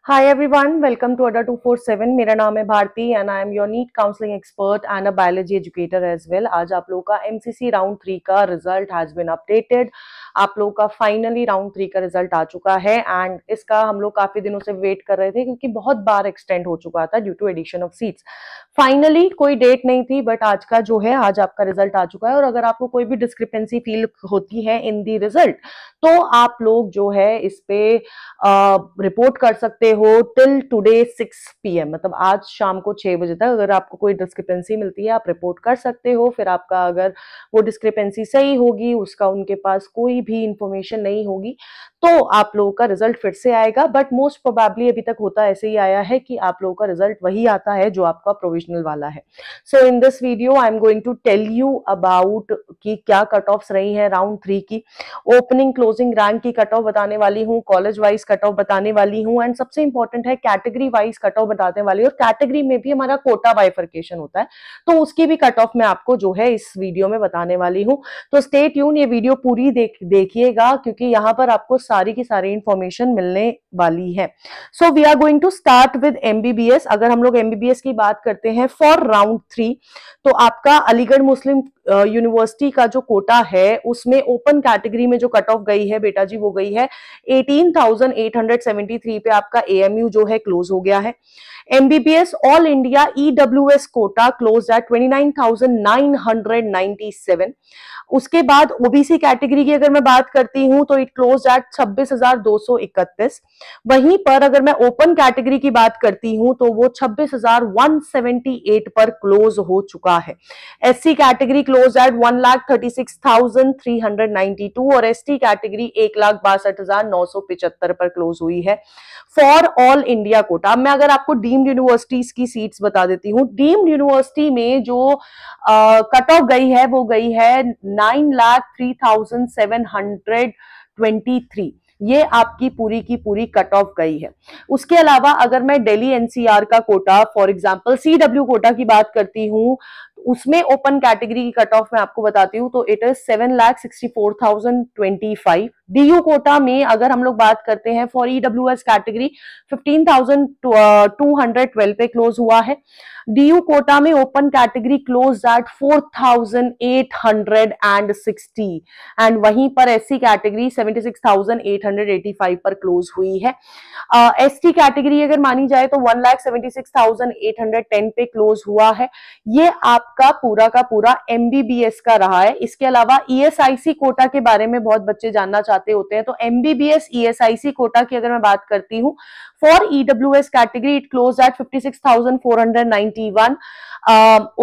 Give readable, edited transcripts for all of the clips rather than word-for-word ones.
Hi everyone, welcome to ADA 247। मेरा नाम है Bharti and I am your NEET counselling expert and a biology educator as well. आज आप लोगों का एमसीसी राउंड 3 का रिजल्ट हैज बीन अपडेटेड। आप लोगों का फाइनली राउंड 3 का रिजल्ट आ चुका है एंड इसका हम लोग काफी दिनों से वेट कर रहे थे क्योंकि बहुत बार एक्सटेंड हो चुका था due to addition of seats. Finally कोई डेट नहीं थी बट आज का जो है आज आपका रिजल्ट आ चुका है। और अगर आपको कोई भी डिस्क्रिपेंसी फील होती है इन दी रिजल्ट तो आप लोग जो है इस पे रिपोर्ट कर सकते हो टिल टुडे 6 PM, मतलब आज शाम को 6 बजे तक। अगर आपको कोई डिस्क्रिपेंसी मिलती है आप रिपोर्ट कर सकते हो। फिर आपका अगर वो डिस्क्रिपेंसी सही होगी, उसका उनके पास कोई भी इंफॉर्मेशन नहीं होगी, तो आप लोगों का रिजल्ट फिर से आएगा। बट मोस्ट प्रोबेबली अभी तक होता ऐसे ही आया है कि आप लोगों का रिजल्ट वही आता है जो आपका प्रोविजनल वाला है। So in this video I am going to tell you about कि क्या कट ऑफ्स रही है राउंड 3 की। ओपनिंग क्लोजिंग रैंक की कट ऑफ बताने वाली हूँ, कॉलेज वाइज कट ऑफ बताने वाली हूँ एंड सबसे इंपॉर्टेंट है कैटेगरी वाइज कट ऑफ बताने वाली हूँ। और कैटेगरी में भी हमारा कोटा बाइफर्केशन होता है तो उसकी भी कट ऑफ मैं आपको जो है इस वीडियो में बताने वाली हूँ। तो स्टे ट्यून, ये वीडियो पूरी देखिएगा क्योंकि यहाँ पर आपको सारी की सारी इंफॉर्मेशन मिलने वाली है। So we are going to start with MBBS. अगर हम लोग एमबीबीएस की बात करते हैं फॉर राउंड 3 तो आपका अलीगढ़ मुस्लिम यूनिवर्सिटी का जो कोटा है उसमें ओपन कैटेगरी में जो कट ऑफ गई है बेटा जी वो गई है 18,873 पे। आपका एएमयू जो है क्लोज हो गया है। MBBS all India EWS quota close at 29,997। उसके बाद ओबीसी कैटेगरी की अगर मैं बात करती हूं तो इट क्लोज एट 26,231। वहीं पर अगर मैं ओपन कैटेगरी की बात करती हूं तो वो 26,178 पर क्लोज हो चुका है। एससी कैटेगरी क्लोज एट 1,36,392 और एसटी कैटेगरी 1,62,975 पर क्लोज हुई है फॉर ऑल इंडिया कोटा। अब मैं अगर आपको डीम्ड यूनिवर्सिटीज की सीट्स बता देती हूँ। डीम्ड यूनिवर्सिटी में जो कट ऑफ गई है वो गई है 9,03,723। ये आपकी पूरी की पूरी कट ऑफ गई है। उसके अलावा अगर मैं दिल्ली एनसीआर का quota for example CW quota की बात करती हूं उसमें ओपन कैटेगरी की कट ऑफ मैं आपको बताती हूँ तो इट इज 7,64,025। डीयू कोटा में अगर हम लोग बात करते हैं फॉर ईडब्ल्यूएस कैटेगरी 15,212 पे क्लोज हुआ है। डीयू कोटा में open category close eight 4,860 and वहीं पर एससी कैटेगरी 76,885 पर क्लोज हुई है। एसटी कैटेगरी अगर मानी जाए तो 1,76,810 पे क्लोज हुआ है। ये आपका पूरा का पूरा एमबीबीएस का रहा है। इसके अलावा ईएसआईसी कोटा के बारे में बहुत बच्चे जानना चाहते होते हैं तो एमबीबीएस ईएसआईसी कोटा की अगर मैं बात करती हूँ for EWS category it close eight 56,491।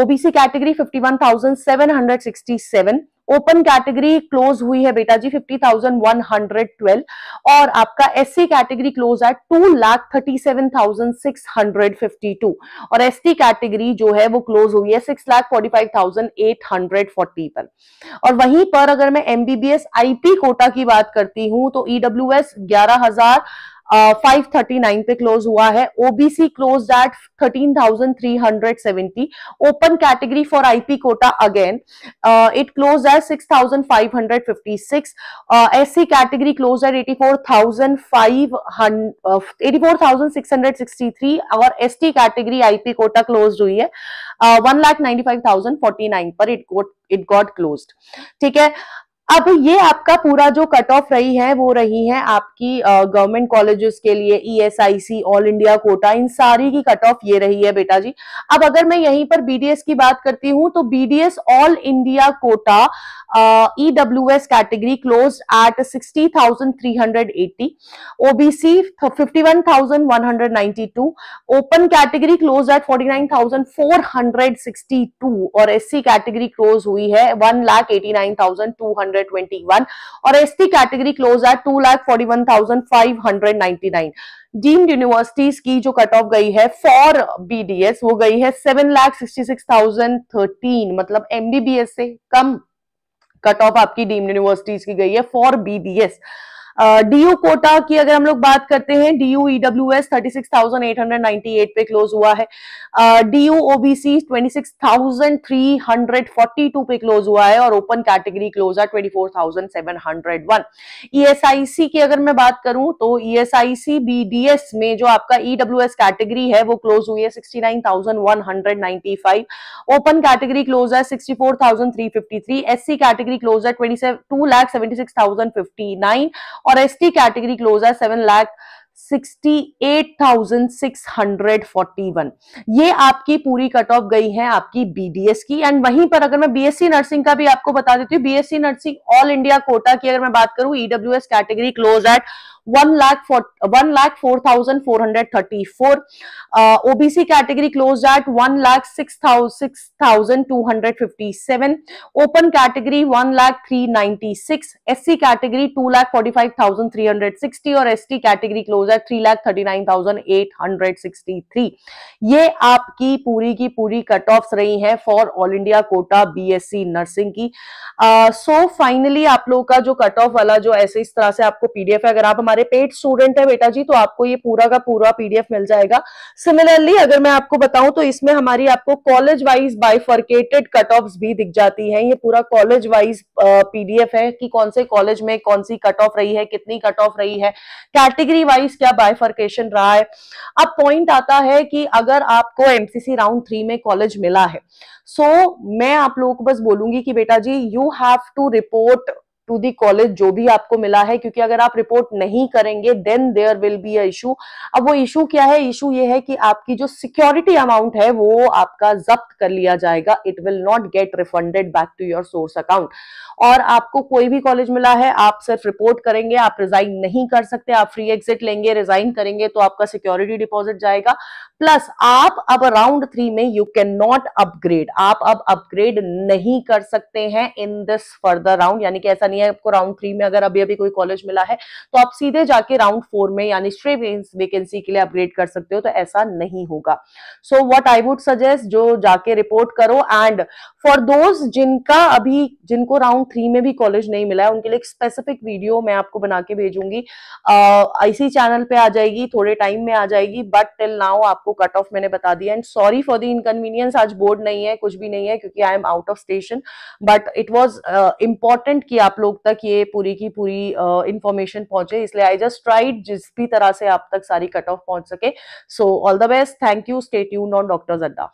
OBC category 51,767। Open category close हुई है बेटा जी 50,112 और आपका एससी कैटेगरी क्लोज एट 2,37,652 और एसटी कैटेगरी जो है वो क्लोज हुई है 6,45,840 पर। और वहीं पर अगर मैं एमबीबीएस आईपी कोटा की बात करती हूं तो ईडब्ल्यूएस 11,539 पे क्लोज हुआ है। OBC close at 13,370। Open category for IP quota again it close at 6,556। SC category close at 84,663 और ST category IP quota close हुई है 1,95,049 पर इट गॉट क्लोज्ड। ठीक है, अब ये आपका पूरा जो कट ऑफ रही है वो रही है आपकी गवर्नमेंट कॉलेजेस के लिए ईएसआईसी ऑल इंडिया कोटा, इन सारी की कट ऑफ ये रही है बेटा जी। अब अगर मैं यहीं पर बीडीएस की बात करती हूं तो BDS all India Kota EWS category close eight 60,380। OBC 51,192। Open category close eight 49,462 और एससी कैटेगरी क्लोज हुई है 1,89,221 और ST category close eight 2,41,599। Deemed universities की जो कट ऑफ गई है फॉर बीडीएस वो गई है 7,66,013, मतलब एमबीबीएस से कम कट ऑफ आपकी डीम्ड यूनिवर्सिटीज की गई है फॉर बीडीएस। डीयू कोटा की अगर हम लोग बात करते हैं, डीयू ईडब्ल्यूएस 36,898 पे क्लोज हुआ है। डीयू ओबीसी 26,342 पे क्लोज हुआ है और ओपन कैटेगरी क्लोज है 24,701। ईएसआईसी की अगर मैं बात करूं तो ईएसआईसी बीडीएस में जो आपका ईडब्ल्यूएस कैटेगरी है वो क्लोज हुई है 69,195। ओपन कैटेगरी क्लोज है 64,353। एससी कैटेगरी क्लोज है 2,76,059 और एसटी कैटेगरी क्लोज है 7,68,641। ये आपकी पूरी कट ऑफ गई है आपकी बीडीएस की। एंड वहीं पर अगर मैं बीएससी नर्सिंग का भी आपको बता देती हूँ, BSc nursing all India Kota की अगर मैं बात करूं, EWS category close eight 1,04,434। OBC category close eight 1,06,257। Open category 1,03,96। SC category 2,45,360 और एसटी कैटेगरी क्लोज एट 3,39,863। ये आपकी पूरी की पूरी कट ऑफ रही हैं for all India quota BSc nursing की। सो फाइनली आप लोगों का जो कट ऑफ वाला जो ऐसे इस तरह से आपको पीडीएफ है, अगर आप हमारे पेड स्टूडेंट है बेटा जी तो आपको ये पूरा का पूरा पीडीएफ मिल जाएगा। सिमिलरली अगर मैं आपको बताऊं तो इसमें हमारी आपको college wise bifurcated cut offs भी दिख जाती हैं। ये पूरा कॉलेज वाइज पीडीएफ है कि कौन से कॉलेज में कौन सी कट ऑफ रही है, कितनी कट ऑफ रही है, कैटेगरी वाइज क्या बाइफर्केशन रहा है। अब पॉइंट आता है कि अगर आपको एमसीसी राउंड 3 में कॉलेज मिला है, सो मैं आप लोगों को बस बोलूंगी कि बेटा जी you have to report to the college जो भी आपको मिला है, क्योंकि अगर आप रिपोर्ट नहीं करेंगे then there will be a issue. अब वो इशू क्या है? इशू ये है कि आपकी जो सिक्योरिटी अमाउंट है वो आपका जब्त कर लिया जाएगा। It will not get refunded back to your source account. और आपको कोई भी कॉलेज मिला है, आप सिर्फ रिपोर्ट करेंगे, आप रिजाइन नहीं कर सकते। आप फ्री एग्जिट लेंगे, रिजाइन करेंगे तो आपका सिक्योरिटी डिपॉजिट जाएगा। प्लस आप अब राउंड 3 में यू कैन नॉट अपग्रेड, आप अब अपग्रेड नहीं कर सकते हैं इन दिस फर्दर राउंड। यानी कि ऐसा नहीं है आपको राउंड 3 में अगर अभी अभी कोई कॉलेज मिला है तो आप सीधे जाके राउंड 4 में यानी स्ट्रेट वैकेंसी के लिए अपग्रेड कर सकते हो, तो ऐसा नहीं होगा। So what I would suggest, जो जाके रिपोर्ट करो। एंड फॉर दोज जिनको राउंड 3 में भी कॉलेज नहीं मिला है, उनके लिए एक स्पेसिफिक वीडियो मैं आपको बना के भेजूंगी, इसी चैनल पे आ जाएगी, थोड़े टाइम में आ जाएगी। बट टिल नाउ आपको कट ऑफ मैंने बता दिया। And sorry for the inconvenience, आज बोर्ड नहीं है, कुछ भी नहीं है, क्योंकि I am out of station. But it was important कि आप लोग तक ये पूरी की पूरी इंफॉर्मेशन पहुंचे, इसलिए आई जस्ट ट्राइड जिस भी तरह से आप तक सारी कट ऑफ पहुंच सके। So all the best, thank you, stay tuned on doctors अड्डा।